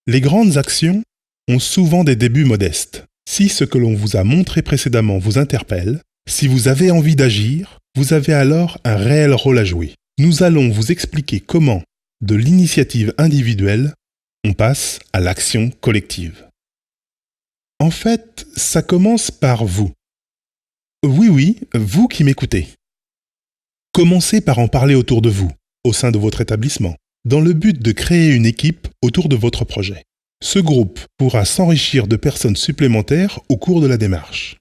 Les grandes actions ont souvent des débuts modestes. Si ce que l'on vous a montré précédemment vous interpelle, si vous avez envie d'agir, vous avez alors un réel rôle à jouer. Nous allons vous expliquer comment, de l'initiative individuelle, on passe à l'action collective. En fait, ça commence par vous. Oui, vous qui m'écoutez. Commencez par en parler autour de vous, au sein de votre établissement, dans le but de créer une équipe autour de votre projet. Ce groupe pourra s'enrichir de personnes supplémentaires au cours de la démarche.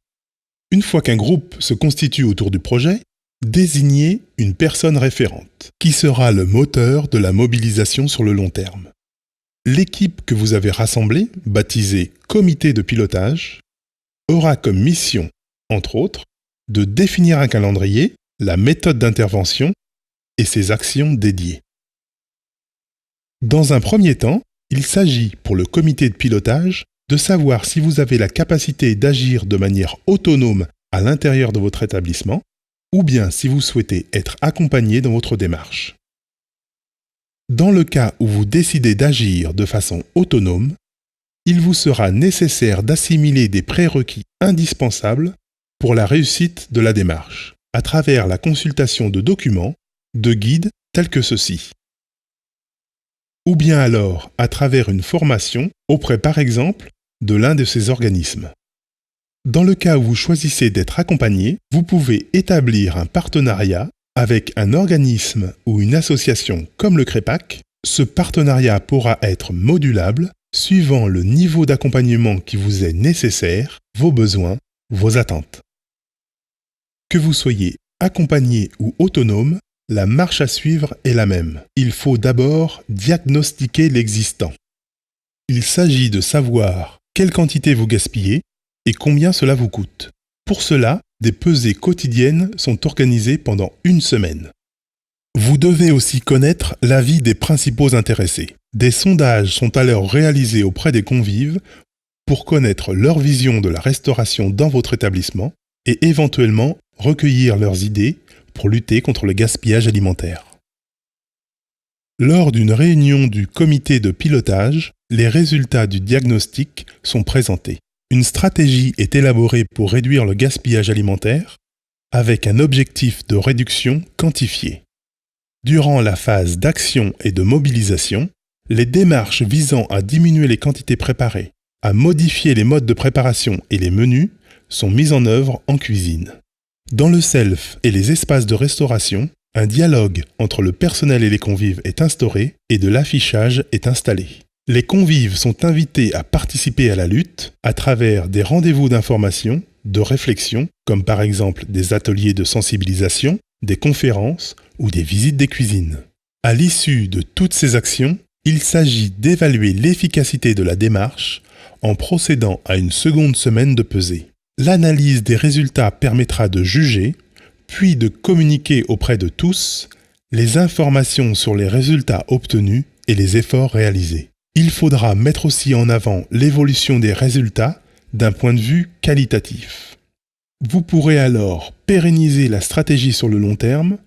Une fois qu'un groupe se constitue autour du projet, désignez une personne référente, qui sera le moteur de la mobilisation sur le long terme. L'équipe que vous avez rassemblée, baptisée comité de pilotage, aura comme mission, entre autres, de définir un calendrier, la méthode d'intervention et ses actions dédiées. Dans un premier temps, il s'agit pour le comité de pilotage de savoir si vous avez la capacité d'agir de manière autonome à l'intérieur de votre établissement ou bien si vous souhaitez être accompagné dans votre démarche. Dans le cas où vous décidez d'agir de façon autonome, il vous sera nécessaire d'assimiler des prérequis indispensables pour la réussite de la démarche, à travers la consultation de documents, de guides tels que ceux-ci. Ou bien alors à travers une formation auprès par exemple de l'un de ces organismes. Dans le cas où vous choisissez d'être accompagné, vous pouvez établir un partenariat avec un organisme ou une association comme le CREPAC. Ce partenariat pourra être modulable suivant le niveau d'accompagnement qui vous est nécessaire, vos besoins, vos attentes. Que vous soyez accompagné ou autonome, la marche à suivre est la même. Il faut d'abord diagnostiquer l'existant. Il s'agit de savoir quelle quantité vous gaspillez et combien cela vous coûte. Pour cela, des pesées quotidiennes sont organisées pendant une semaine. Vous devez aussi connaître l'avis des principaux intéressés. Des sondages sont alors réalisés auprès des convives pour connaître leur vision de la restauration dans votre établissement et éventuellement recueillir leurs idées pour lutter contre le gaspillage alimentaire. Lors d'une réunion du comité de pilotage, les résultats du diagnostic sont présentés. Une stratégie est élaborée pour réduire le gaspillage alimentaire avec un objectif de réduction quantifié. Durant la phase d'action et de mobilisation, les démarches visant à diminuer les quantités préparées, à modifier les modes de préparation et les menus sont mises en œuvre en cuisine. Dans le self et les espaces de restauration, un dialogue entre le personnel et les convives est instauré et de l'affichage est installé. Les convives sont invités à participer à la lutte à travers des rendez-vous d'information, de réflexion, comme par exemple des ateliers de sensibilisation, des conférences ou des visites des cuisines. À l'issue de toutes ces actions, il s'agit d'évaluer l'efficacité de la démarche en procédant à une seconde semaine de pesée. L'analyse des résultats permettra de juger, puis de communiquer auprès de tous, les informations sur les résultats obtenus et les efforts réalisés. Il faudra mettre aussi en avant l'évolution des résultats d'un point de vue qualitatif. Vous pourrez alors pérenniser la stratégie sur le long terme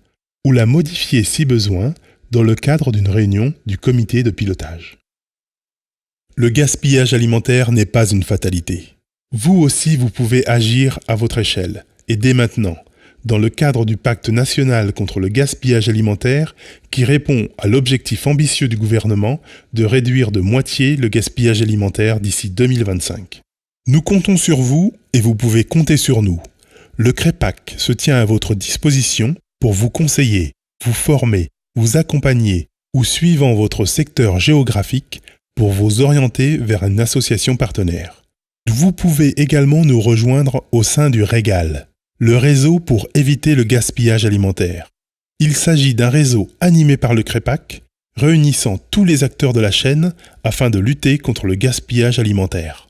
ou la modifier si besoin dans le cadre d'une réunion du comité de pilotage. Le gaspillage alimentaire n'est pas une fatalité. Vous aussi, vous pouvez agir à votre échelle, et dès maintenant, dans le cadre du pacte national contre le gaspillage alimentaire qui répond à l'objectif ambitieux du gouvernement de réduire de moitié le gaspillage alimentaire d'ici 2025. Nous comptons sur vous et vous pouvez compter sur nous. Le CREPAC se tient à votre disposition pour vous conseiller, vous former, vous accompagner ou suivant votre secteur géographique pour vous orienter vers une association partenaire. Vous pouvez également nous rejoindre au sein du REGAL, le réseau pour éviter le gaspillage alimentaire. Il s'agit d'un réseau animé par le CREPAC, réunissant tous les acteurs de la chaîne afin de lutter contre le gaspillage alimentaire.